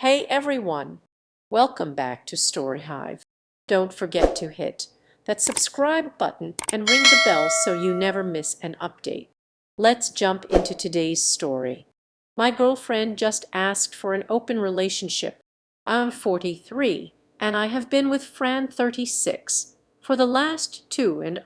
Hey everyone, welcome back to Story Hive. Don't forget to hit that subscribe button and ring the bell so you never miss an update. Let's jump into today's story. My girlfriend just asked for an open relationship. I'm 43 and I have been with Fran 36 for the last 2 and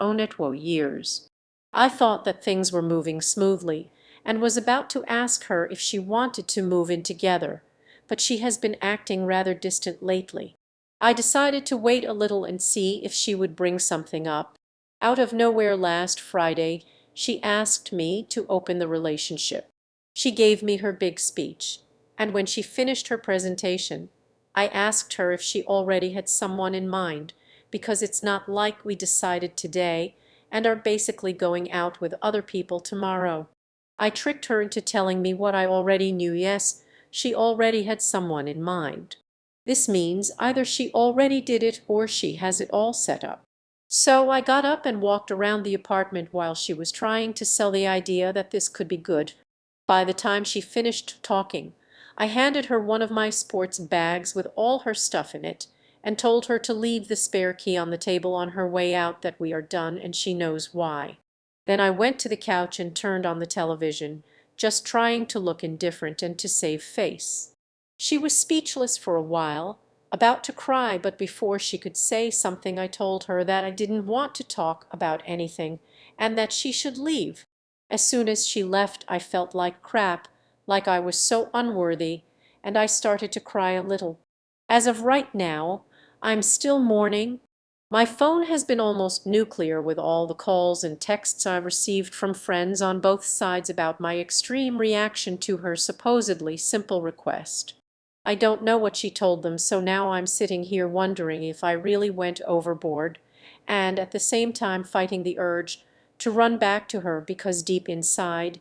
years. I thought that things were moving smoothly and was about to ask her if she wanted to move in together, but she has been acting rather distant lately. I decided to wait a little and see if she would bring something up. Out of nowhere last Friday, she asked me to open the relationship. She gave me her big speech, and when she finished her presentation, I asked her if she already had someone in mind, because it's not like we decided today and are basically going out with other people tomorrow. I tricked her into telling me what I already knew. Yes, she already had someone in mind. This means either she already did it or she has it all set up. So I got up and walked around the apartment while she was trying to sell the idea that this could be good. By the time she finished talking, I handed her one of my sports bags with all her stuff in it and told her to leave the spare key on the table on her way out, that we are done and she knows why. Then I went to the couch and turned on the television, just trying to look indifferent and to save face. She was speechless for a while, about to cry, but before she could say something I told her that I didn't want to talk about anything and that she should leave. As soon as she left, I felt like crap, like I was so unworthy, and I started to cry a little. As of right now, I'm still mourning. My phone has been almost nuclear with all the calls and texts I've received from friends on both sides about my extreme reaction to her supposedly simple request. I don't know what she told them, so now I'm sitting here wondering if I really went overboard, and at the same time fighting the urge to run back to her because deep inside,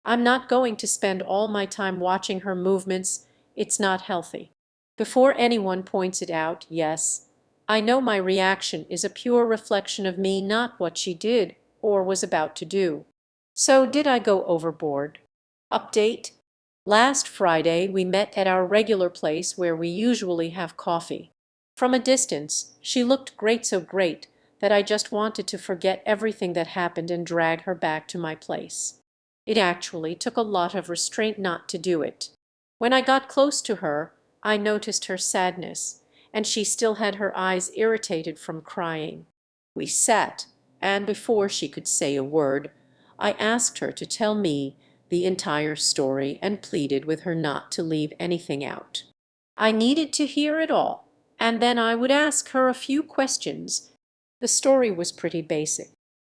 I'm not going to spend all my time watching her movements. It's not healthy. Before anyone points it out, yes, I know my reaction is a pure reflection of me, not what she did or was about to do. So did I go overboard? Update. Last Friday we met at our regular place where we usually have coffee. From a distance, she looked great, so great that I just wanted to forget everything that happened and drag her back to my place. It actually took a lot of restraint not to do it. When I got close to her, I noticed her sadness, and she still had her eyes irritated from crying. We sat, and before she could say a word, I asked her to tell me the entire story and pleaded with her not to leave anything out. I needed to hear it all, and then I would ask her a few questions. The story was pretty basic.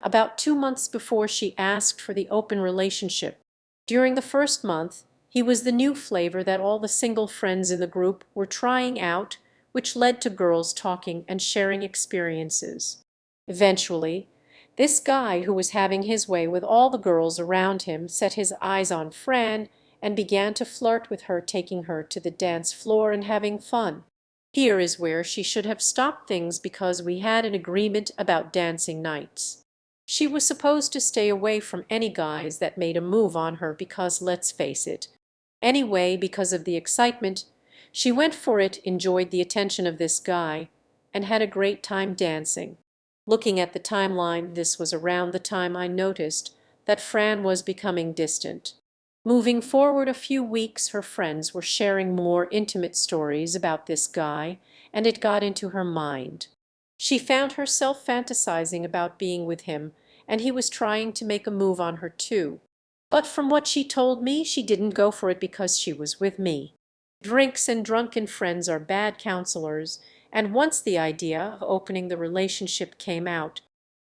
About 2 months before she asked for the open relationship, during the first month, he was the new flavor that all the single friends in the group were trying out, which led to girls talking and sharing experiences. Eventually, this guy who was having his way with all the girls around him set his eyes on Fran and began to flirt with her, taking her to the dance floor and having fun. Here is where she should have stopped things, because we had an agreement about dancing nights. She was supposed to stay away from any guys that made a move on her because, let's face it, anyway, because of the excitement, she went for it, enjoyed the attention of this guy, and had a great time dancing. Looking at the timeline, this was around the time I noticed that Fran was becoming distant. Moving forward a few weeks, her friends were sharing more intimate stories about this guy, and it got into her mind. She found herself fantasizing about being with him, and he was trying to make a move on her too. But from what she told me, she didn't go for it because she was with me. Drinks and drunken friends are bad counselors, and once the idea of opening the relationship came out,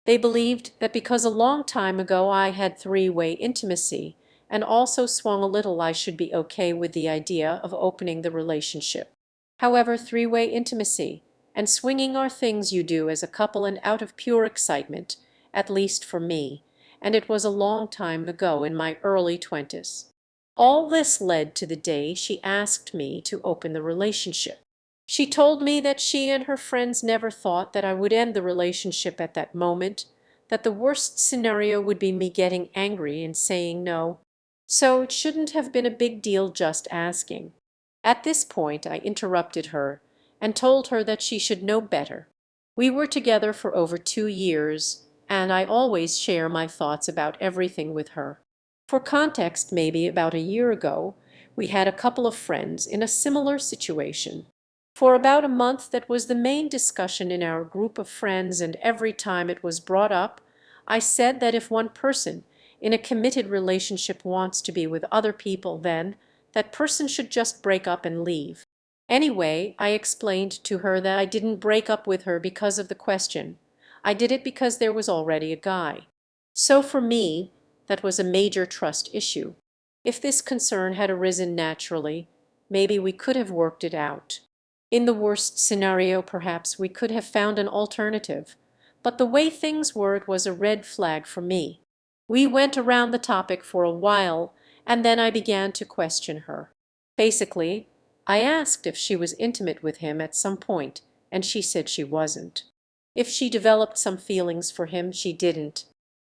they believed that because a long time ago I had three-way intimacy and also swung a little, I should be okay with the idea of opening the relationship. However, three-way intimacy and swinging are things you do as a couple and out of pure excitement, at least for me, and it was a long time ago, in my early 20s. All this led to the day she asked me to open the relationship. She told me that she and her friends never thought that I would end the relationship at that moment, that the worst scenario would be me getting angry and saying no. So it shouldn't have been a big deal just asking. At this point I interrupted her and told her that she should know better. We were together for over 2 years, and I always share my thoughts about everything with her. For context, maybe about a year ago, we had a couple of friends in a similar situation. For about a month that was the main discussion in our group of friends, and every time it was brought up, I said that if one person in a committed relationship wants to be with other people, then that person should just break up and leave. Anyway, I explained to her that I didn't break up with her because of the question. I did it because there was already a guy. So for me, that was a major trust issue. If this concern had arisen naturally, maybe we could have worked it out. In the worst scenario, perhaps we could have found an alternative. But the way things were, it was a red flag for me. We went around the topic for a while, and then I began to question her. Basically, I asked if she was intimate with him at some point, and she said she wasn't. If she developed some feelings for him, she didn't.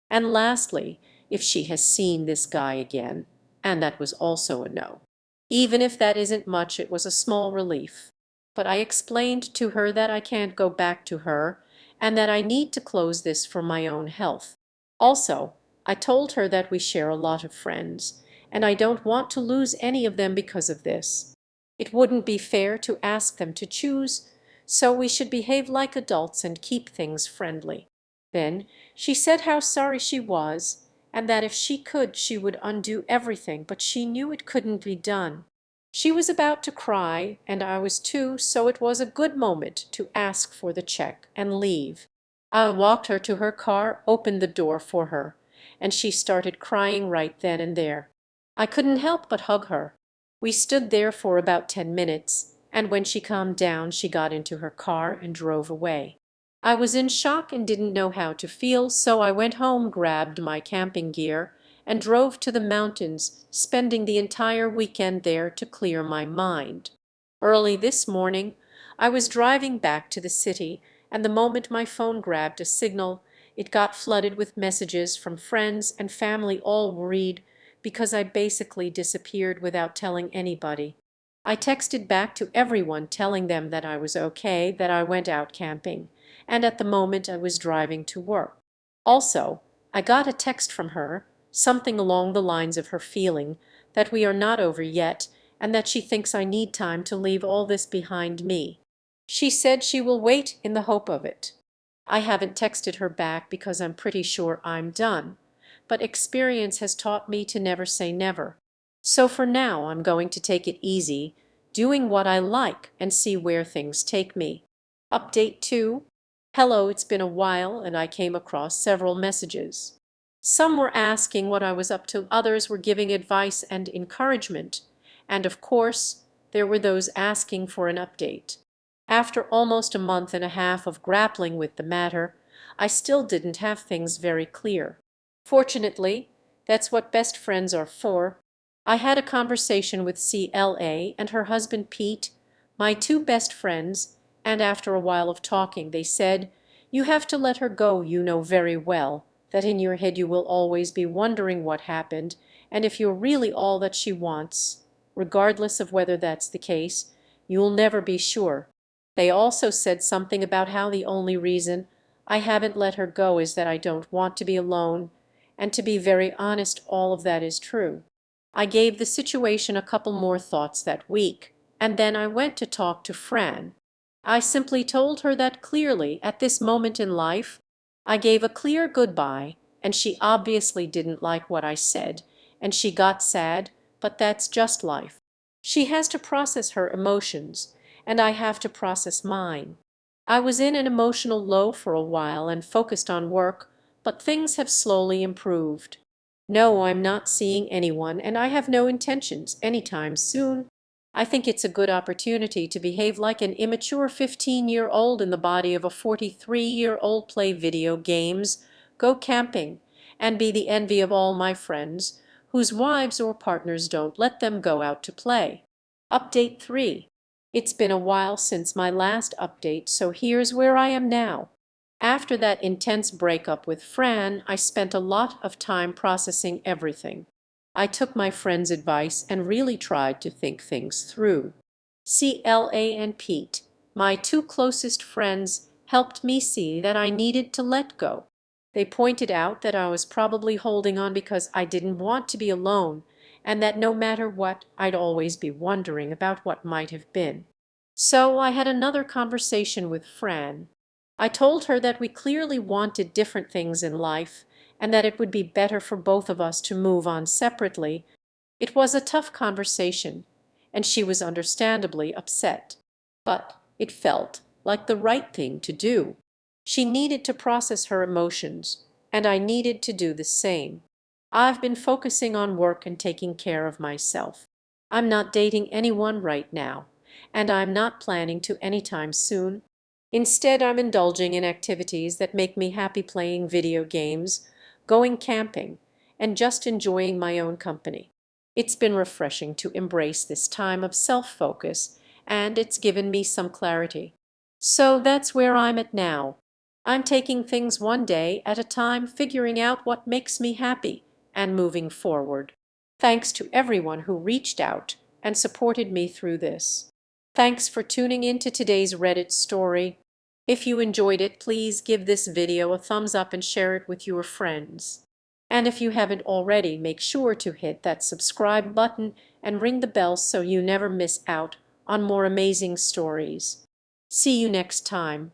And lastly, if she has seen this guy again, and that was also a no. Even if that isn't much, it was a small relief. But I explained to her that I can't go back to her, and that I need to close this for my own health. Also, I told her that we share a lot of friends, and I don't want to lose any of them because of this. It wouldn't be fair to ask them to choose, so we should behave like adults and keep things friendly. Then she said how sorry she was, and that if she could she would undo everything, but she knew it couldn't be done. She was about to cry, and I was too, so it was a good moment to ask for the check and leave. I walked her to her car, opened the door for her, and she started crying right then and there. I couldn't help but hug her. We stood there for about 10 minutes, and when she calmed down, she got into her car and drove away. I was in shock and didn't know how to feel, so I went home, grabbed my camping gear, and drove to the mountains, spending the entire weekend there to clear my mind. Early this morning, I was driving back to the city, and the moment my phone grabbed a signal, it got flooded with messages from friends and family, all worried because I basically disappeared without telling anybody. I texted back to everyone telling them that I was okay, that I went out camping, and at the moment I was driving to work. Also, I got a text from her, something along the lines of her feeling that we are not over yet and that she thinks I need time to leave all this behind me. She said she will wait in the hope of it. I haven't texted her back because I'm pretty sure I'm done, but experience has taught me to never say never. So for now, I'm going to take it easy, doing what I like, and see where things take me. Update 2. Hello, it's been a while, and I came across several messages. Some were asking what I was up to, others were giving advice and encouragement, and of course, there were those asking for an update. After almost a month and a half of grappling with the matter, I still didn't have things very clear. Fortunately, that's what best friends are for. I had a conversation with CLA and her husband Pete, my two best friends, and after a while of talking, they said, "You have to let her go. You know very well that in your head you will always be wondering what happened, and if you're really all that she wants, regardless of whether that's the case, you'll never be sure." They also said something about how the only reason I haven't let her go is that I don't want to be alone, and to be very honest, all of that is true. I gave the situation a couple more thoughts that week, and then I went to talk to Fran. I simply told her that clearly at this moment in life. I gave a clear goodbye, and she obviously didn't like what I said, and she got sad, but that's just life. She has to process her emotions, and I have to process mine. I was in an emotional low for a while and focused on work, but things have slowly improved. No, I'm not seeing anyone, and I have no intentions anytime soon. I think it's a good opportunity to behave like an immature 15-year-old in the body of a 43-year-old, play video games, go camping, and be the envy of all my friends whose wives or partners don't let them go out to play. Update 3. It's been a while since my last update, so here's where I am now. After that intense breakup with Fran, I spent a lot of time processing everything. I took my friend's advice and really tried to think things through. CLA and Pete, my two closest friends, helped me see that I needed to let go. They pointed out that I was probably holding on because I didn't want to be alone, and that no matter what, I'd always be wondering about what might have been. So I had another conversation with Fran. I told her that we clearly wanted different things in life, and that it would be better for both of us to move on separately. It was a tough conversation, and she was understandably upset. But it felt like the right thing to do. She needed to process her emotions, and I needed to do the same. I've been focusing on work and taking care of myself. I'm not dating anyone right now, and I'm not planning to anytime soon. Instead, I'm indulging in activities that make me happy, playing video games, going camping, and just enjoying my own company. It's been refreshing to embrace this time of self-focus, and it's given me some clarity. So that's where I'm at now. I'm taking things one day at a time, figuring out what makes me happy, and moving forward. Thanks to everyone who reached out and supported me through this. Thanks for tuning in to today's Reddit story. If you enjoyed it, please give this video a thumbs up and share it with your friends. And if you haven't already, make sure to hit that subscribe button and ring the bell so you never miss out on more amazing stories. See you next time.